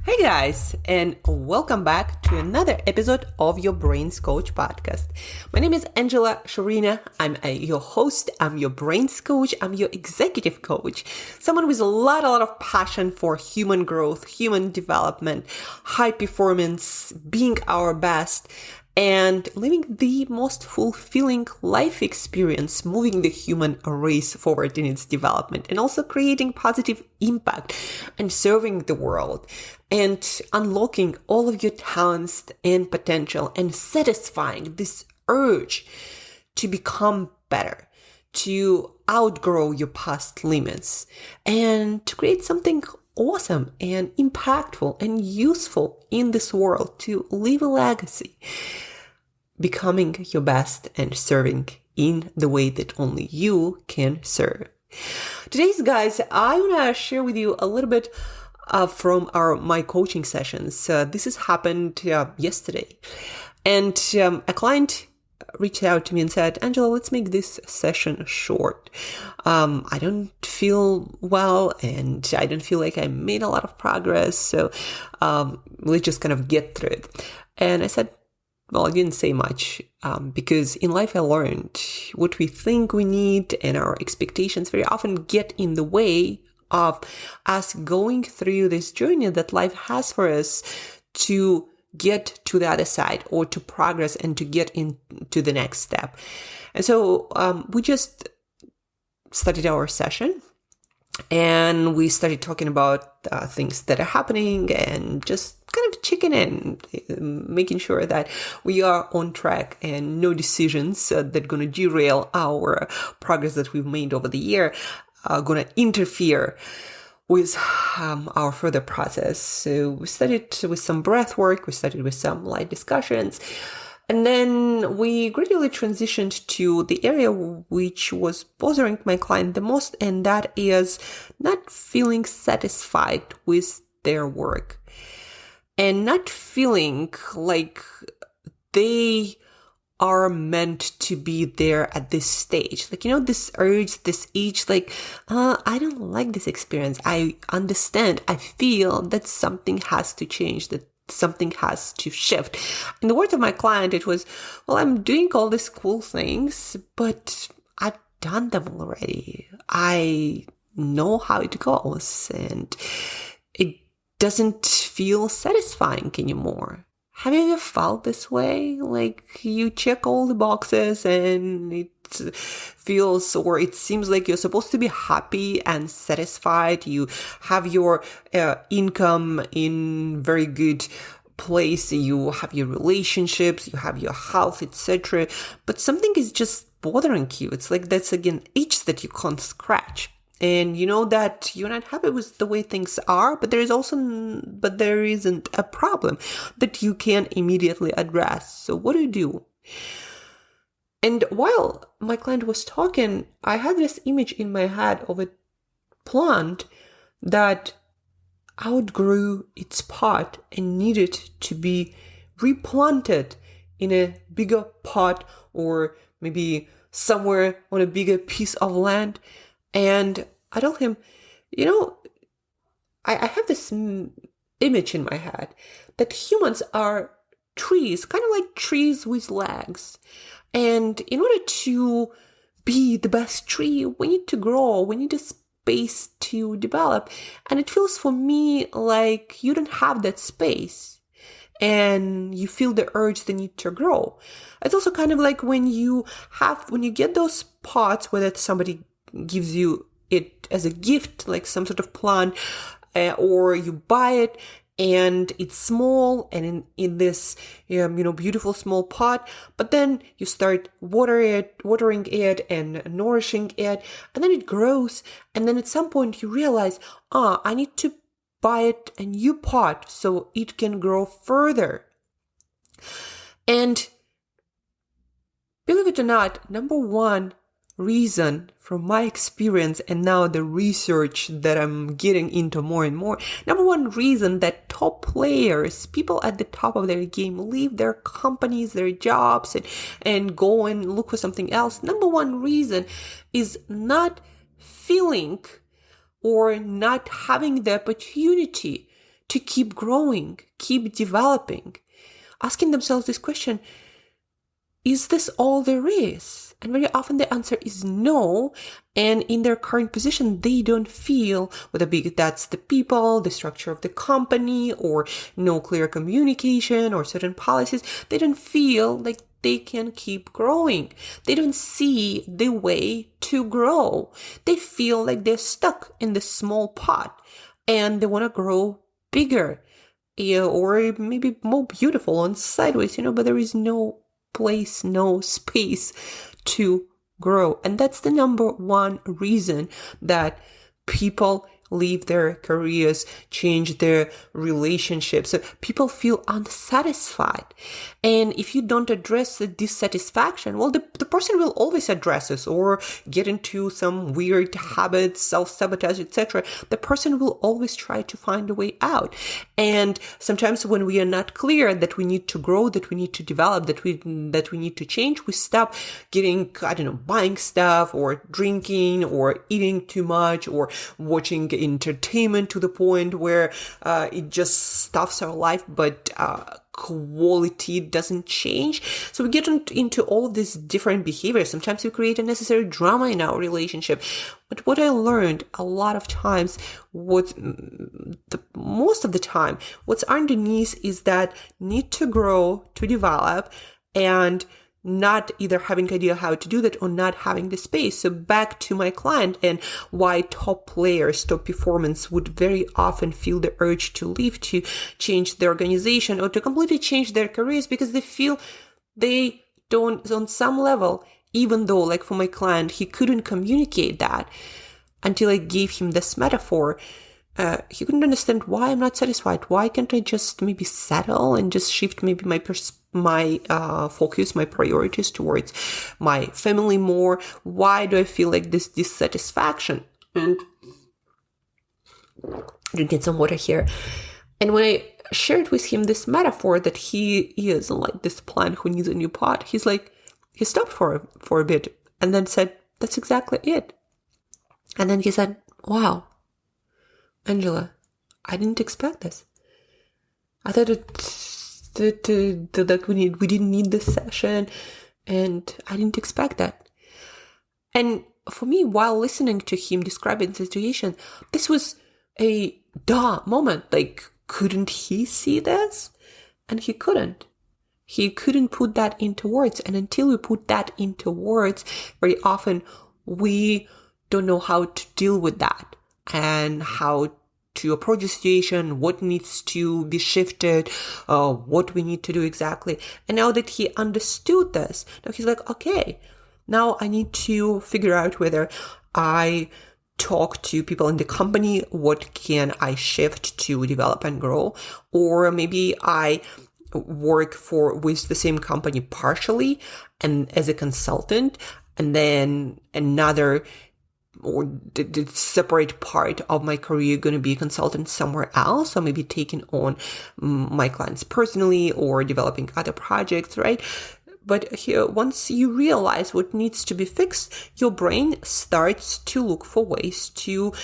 Hey guys, and welcome back to another episode of your Brains Coach podcast. My name is Angela Shurina. I'm your host. I'm your brains coach. I'm your executive coach. Someone with a lot of passion for human growth, human development, high performance, being our best, and living the most fulfilling life experience, moving the human race forward in its development, and also creating positive impact and serving the world and unlocking all of your talents and potential and satisfying this urge to become better, to outgrow your past limits, and to create something awesome and impactful and useful in this world, to leave a legacy, becoming your best and serving in the way that only you can serve. Today's, guys, I want to share with you a little bit from my coaching sessions. This has happened yesterday, and a client reached out to me and said, Angela, let's make this session short. I don't feel well and I don't feel like I made a lot of progress. So let's just kind of get through it. And I said, well, I didn't say much because in life I learned what we think we need and our expectations very often get in the way of us going through this journey that life has for us to get to the other side or to progress and to get into the next step. And so we just started our session and we started talking about things that are happening and just kind of checking in, making sure that we are on track and no decisions that are going to derail our progress that we've made over the year are going to interfere with our further process. So we started with some breath work, we started with some light discussions, and then we gradually transitioned to the area which was bothering my client the most, and that is not feeling satisfied with their work and not feeling like they are meant to be there at this stage. Like, this urge, this itch, like, I don't like this experience. I understand. I feel that something has to change, that something has to shift. In the words of my client, it was, well, I'm doing all these cool things, but I've done them already. I know how it goes and it doesn't feel satisfying anymore. Have you ever felt this way? Like you check all the boxes and it feels, or it seems like you're supposed to be happy and satisfied. You have your income in very good place. You have your relationships, you have your health, etc. But something is just bothering you. It's like that's again itch that you can't scratch. And you know that you're not happy with the way things are, but there isn't a problem that you can immediately address. So what do? And while my client was talking, I had this image in my head of a plant that outgrew its pot and needed to be replanted in a bigger pot or maybe somewhere on a bigger piece of land. And I told him, I have this image in my head that humans are trees, kind of like trees with legs. And in order to be the best tree, we need to grow, we need a space to develop. And it feels for me like you don't have that space and you feel the urge, the need to grow. It's also kind of like when you get those pots, whether somebody gives you it as a gift, like some sort of plant, or you buy it and it's small and in this beautiful small pot, but then you start watering it and nourishing it, and then it grows, and then at some point you realize, I need to buy it a new pot so it can grow further. And believe it or not, number one reason from my experience and now the research that I'm getting into more and more, number one reason that top players, people at the top of their game, leave their companies, their jobs and go and look for something else, number one reason is not feeling or not having the opportunity to keep growing, keep developing, asking themselves this question, is this all there is? And very often the answer is no. And in their current position, they don't feel, whether that's the people, the structure of the company, or no clear communication or certain policies, they don't feel like they can keep growing. They don't see the way to grow. They feel like they're stuck in this small pot and they want to grow bigger, or maybe more beautiful and sideways, but there is no place, no space to grow. And that's the number one reason that people leave their careers, change their relationships. So people feel unsatisfied. And if you don't address the dissatisfaction, well, the person will always address this or get into some weird habits, self-sabotage, etc. The person will always try to find a way out. And sometimes when we are not clear that we need to grow, that we need to develop, that we need to change, we stop buying stuff or drinking or eating too much or watching entertainment to the point where it just stuffs our life, but quality doesn't change. So we get into all of these different behaviors. Sometimes we create unnecessary drama in our relationship. But what I learned a lot of times, most of the time, what's underneath is that need to grow, to develop, and not either having idea how to do that or not having the space. So back to my client and why top players, top performance would very often feel the urge to leave, to change their organization or to completely change their careers, because they feel they don't, on some level, even though like for my client, he couldn't communicate that until I gave him this metaphor. He couldn't understand why I'm not satisfied. Why can't I just maybe settle and just shift maybe my focus, my priorities towards my family more? Why do I feel like this dissatisfaction? And drinking some water here. And when I shared with him this metaphor that he is like this plant who needs a new pot, he stopped for a bit and then said, "That's exactly it." And then he said, "Wow, Angela, I didn't expect this. I thought that we didn't need this session, and I didn't expect that." And for me, while listening to him describing the situation, this was a duh moment. Like, couldn't he see this? And he couldn't. He couldn't put that into words. And until we put that into words, very often we don't know how to deal with that and how to approach the situation, what needs to be shifted, what we need to do exactly. And now that he understood this, now he's like, okay, now I need to figure out whether I talk to people in the company, what can I shift to develop and grow, or maybe I work with the same company partially and as a consultant, and then another or the separate part of my career going to be a consultant somewhere else, or maybe taking on my clients personally or developing other projects, right? But here, once you realize what needs to be fixed, your brain starts to look for ways to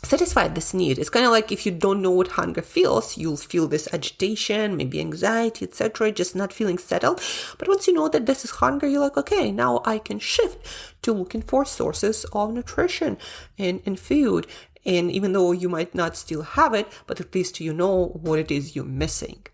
satisfy this need. It's kind of like if you don't know what hunger feels, you'll feel this agitation, maybe anxiety, etc., just not feeling settled. But once you know that this is hunger, you're like, okay, now I can shift to looking for sources of nutrition and food. And even though you might not still have it, but at least you know what it is you're missing.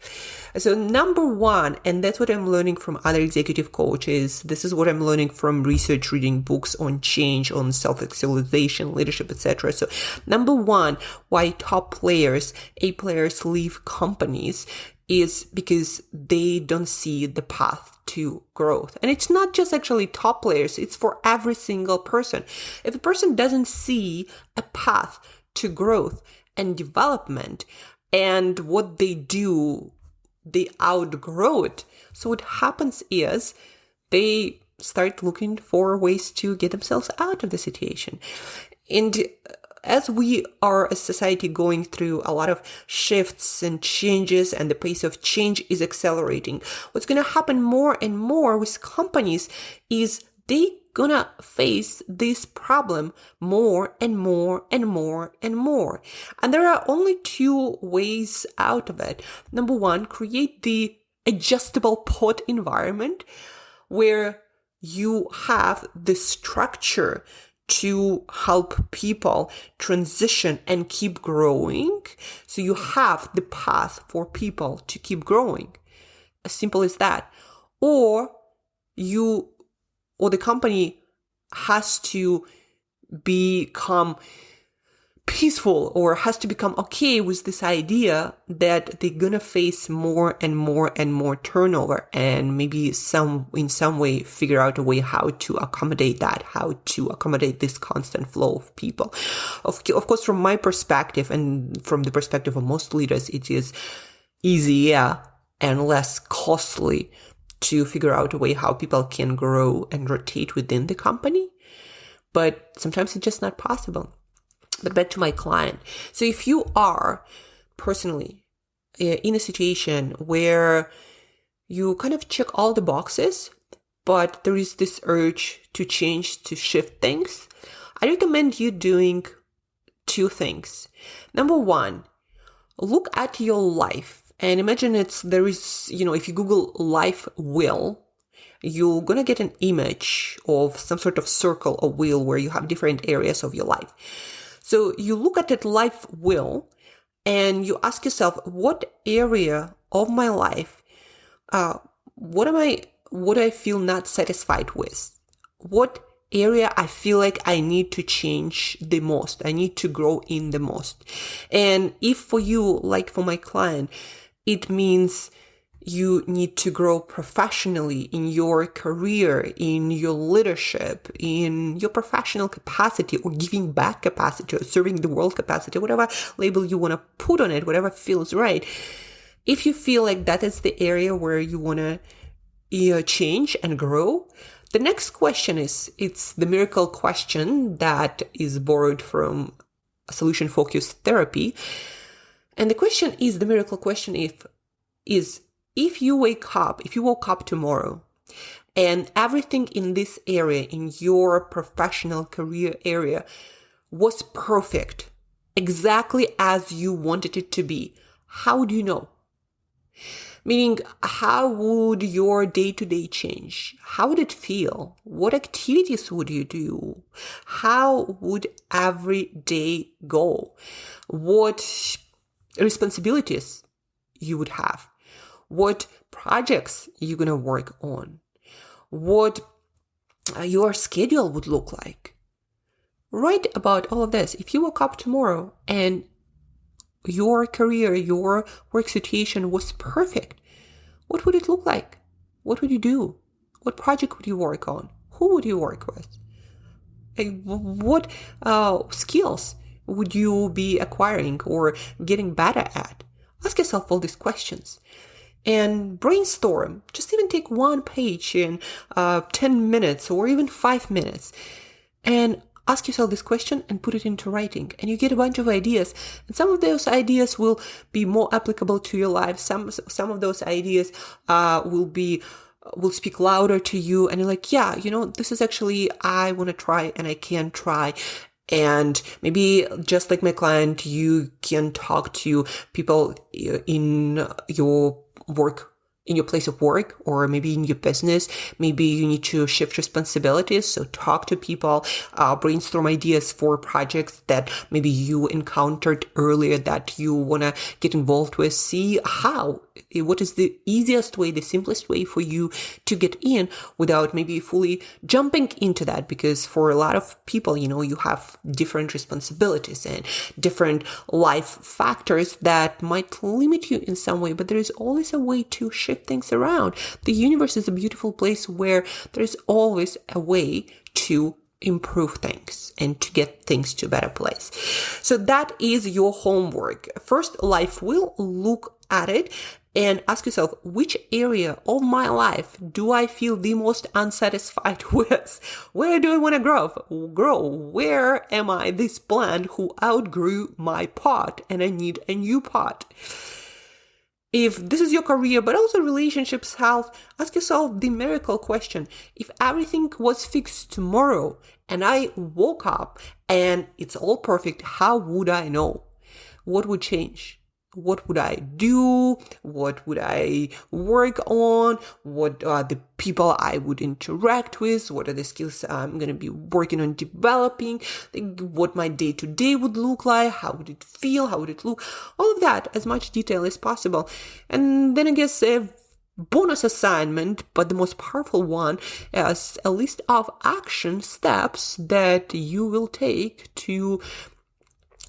So number one, and that's what I'm learning from other executive coaches. This is what I'm learning from research, reading books on change, on self-actualization, leadership, etc. So number one, why top players, A players leave companies is because they don't see the path to growth. And it's not just actually top players, it's for every single person. If a person doesn't see a path to growth and development, and what they do, they outgrow it. So what happens is they start looking for ways to get themselves out of the situation. And as we are a society going through a lot of shifts and changes, and the pace of change is accelerating, what's going to happen more and more with companies is they gonna face this problem more and more and more and more. And there are only two ways out of it. Number one, create the adjustable pod environment where you have the structure to help people transition and keep growing. So you have the path for people to keep growing. As simple as that. Or the company has to become peaceful or has to become okay with this idea that they're gonna face more and more and more turnover, and maybe in some way figure out a way how to accommodate that, how to accommodate this constant flow of people. Of course, from my perspective and from the perspective of most leaders, it is easier and less costly to figure out a way how people can grow and rotate within the company. But sometimes it's just not possible. But back to my client. So if you are personally in a situation where you kind of check all the boxes, but there is this urge to change, to shift things, I recommend you doing two things. Number one, look at your life and imagine if you Google life wheel, you're going to get an image of some sort of circle or wheel where you have different areas of your life. So you look at that life wheel and you ask yourself, what area of my life, what do I feel not satisfied with? What area I feel like I need to change the most? I need to grow in the most. And if for you, like for my client, it means you need to grow professionally in your career, in your leadership, in your professional capacity or giving back capacity or serving the world capacity, whatever label you want to put on it, whatever feels right. If you feel like that is the area where you want to change and grow, the next question it's the miracle question that is borrowed from solution-focused therapy. And the miracle question is, if you woke up tomorrow and everything in this area, in your professional career area, was perfect, exactly as you wanted it to be, how do you know? Meaning, how would your day-to-day change? How would it feel? What activities would you do? How would every day go? What responsibilities you would have? What projects you're going to work on, what your schedule would look like. Write about all of this. If you woke up tomorrow and your career, your work situation was perfect, what would it look like? What would you do? What project would you work on? Who would you work with? And what skills would you be acquiring or getting better at? Ask yourself all these questions. And brainstorm. Just even take one page in 10 minutes or even 5 minutes and ask yourself this question and put it into writing. And you get a bunch of ideas. And some of those ideas will be more applicable to your life. Some of those ideas will speak louder to you. And you're like, yeah, this is actually, I want to try and I can try. And maybe just like my client, you can talk to people in your work, in your place of work, or maybe in your business. Maybe you need to shift responsibilities. So talk to people, brainstorm ideas for projects that maybe you encountered earlier that you want to get involved with. See what is the easiest way, the simplest way for you to get in without maybe fully jumping into that. Because for a lot of people, you have different responsibilities and different life factors that might limit you in some way, but there is always a way to shift things around. The universe is a beautiful place where there's always a way to improve things and to get things to a better place. So that is your homework. First, life will look at it and ask yourself, which area of my life do I feel the most unsatisfied with? Where do I want to grow? Where am I this plant who outgrew my pot and I need a new pot? If this is your career, but also relationships, health, ask yourself the miracle question. If everything was fixed tomorrow and I woke up and it's all perfect, how would I know? What would change? What would I do? What would I work on? What are the people I would interact with? What are the skills I'm going to be working on developing? What my day-to-day would look like? How would it feel? How would it look? All of that, as much detail as possible. And then I guess a bonus assignment, but the most powerful one, is a list of action steps that you will take to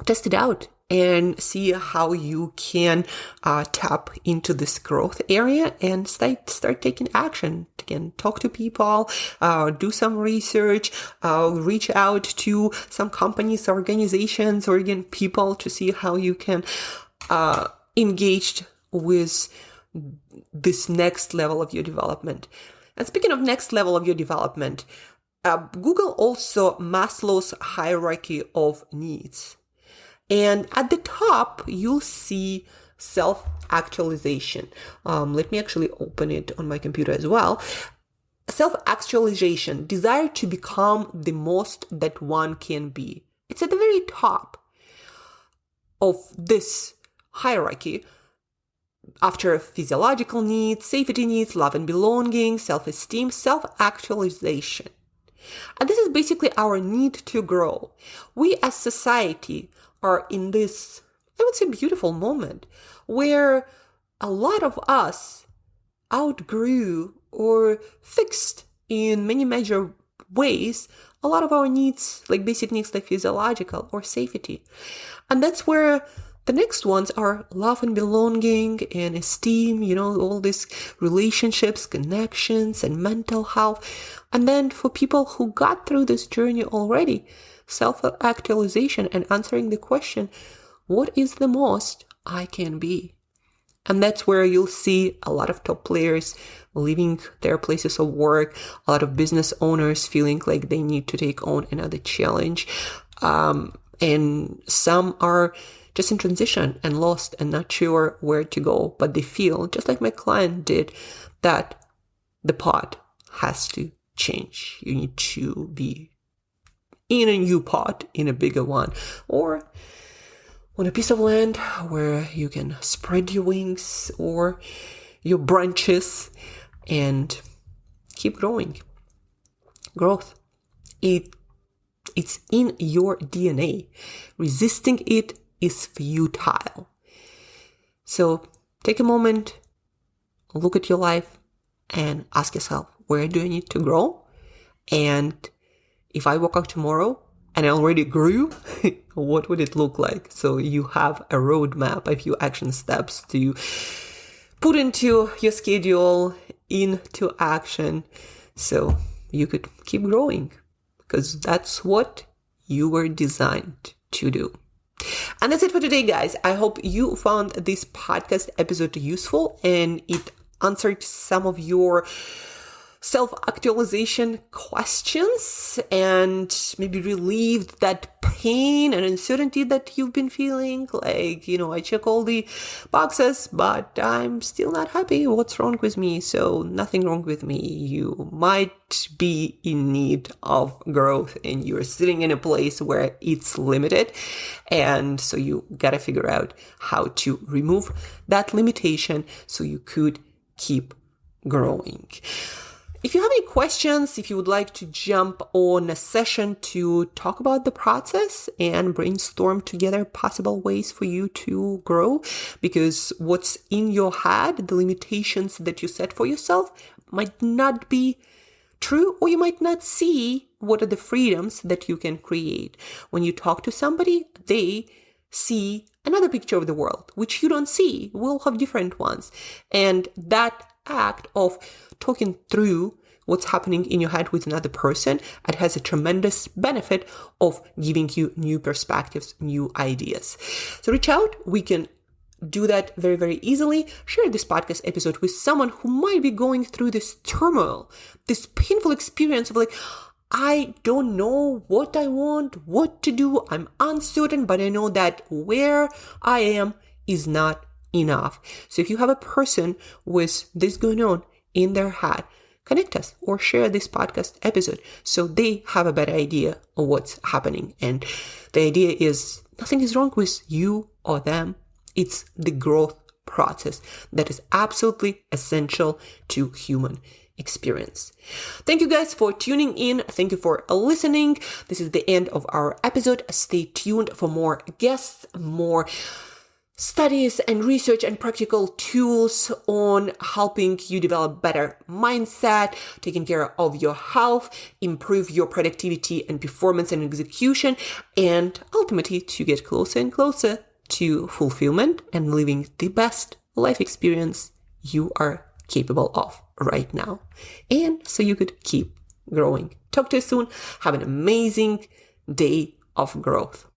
test it out and see how you can tap into this growth area and start taking action. Again, talk to people, do some research, reach out to some companies, organizations, or again, people to see how you can engage with this next level of your development. And speaking of next level of your development, Google also Maslow's hierarchy of needs. And at the top, you'll see self-actualization. Let me actually open it on my computer as well. Self-actualization, desire to become the most that one can be. It's at the very top of this hierarchy. After physiological needs, safety needs, love and belonging, self-esteem, self-actualization. And this is basically our need to grow. We as society are in this, I would say, beautiful moment where a lot of us outgrew or fixed in many major ways a lot of our needs, like basic needs like physiological or safety. And that's where the next ones are love and belonging and esteem, all these relationships, connections, and mental health. And then for people who got through this journey already, self-actualization and answering the question, what is the most I can be? And that's where you'll see a lot of top players leaving their places of work, a lot of business owners feeling like they need to take on another challenge. And some are just in transition and lost and not sure where to go, but they feel, just like my client did, that the pot has to change. You need to be in a new pot, in a bigger one, or on a piece of land where you can spread your wings or your branches and keep growing. Growth. It's in your DNA. Resisting it is futile. So take a moment, look at your life, and ask yourself, where do I need to grow? And if I woke up tomorrow and I already grew, what would it look like? So you have a roadmap, a few action steps to put into your schedule, into action, so you could keep growing, because that's what you were designed to do. And that's it for today, guys. I hope you found this podcast episode useful and it answered some of your self-actualization questions and maybe relieved that pain and uncertainty that you've been feeling. Like, I check all the boxes, but I'm still not happy. What's wrong with me? So nothing wrong with me. You might be in need of growth and you're sitting in a place where it's limited. And so you gotta figure out how to remove that limitation so you could keep growing. If you have any questions, if you would like to jump on a session to talk about the process and brainstorm together possible ways for you to grow, because what's in your head, the limitations that you set for yourself, might not be true, or you might not see what are the freedoms that you can create. When you talk to somebody, they see another picture of the world, which you don't see. We'll have different ones. And that act of talking through what's happening in your head with another person, it has a tremendous benefit of giving you new perspectives, new ideas. So reach out. We can do that very, very easily. Share this podcast episode with someone who might be going through this turmoil, this painful experience of like, I don't know what I want, what to do. I'm uncertain, but I know that where I am is not enough. So if you have a person with this going on in their head, connect us or share this podcast episode so they have a better idea of what's happening. And the idea is nothing is wrong with you or them. It's the growth process that is absolutely essential to human experience. Thank you guys for tuning in. Thank you for listening. This is the end of our episode. Stay tuned for more guests, more studies and research and practical tools on helping you develop better mindset, taking care of your health, improve your productivity and performance and execution, and ultimately to get closer and closer to fulfillment and living the best life experience you are capable of right now. And so you could keep growing. Talk to you soon. Have an amazing day of growth.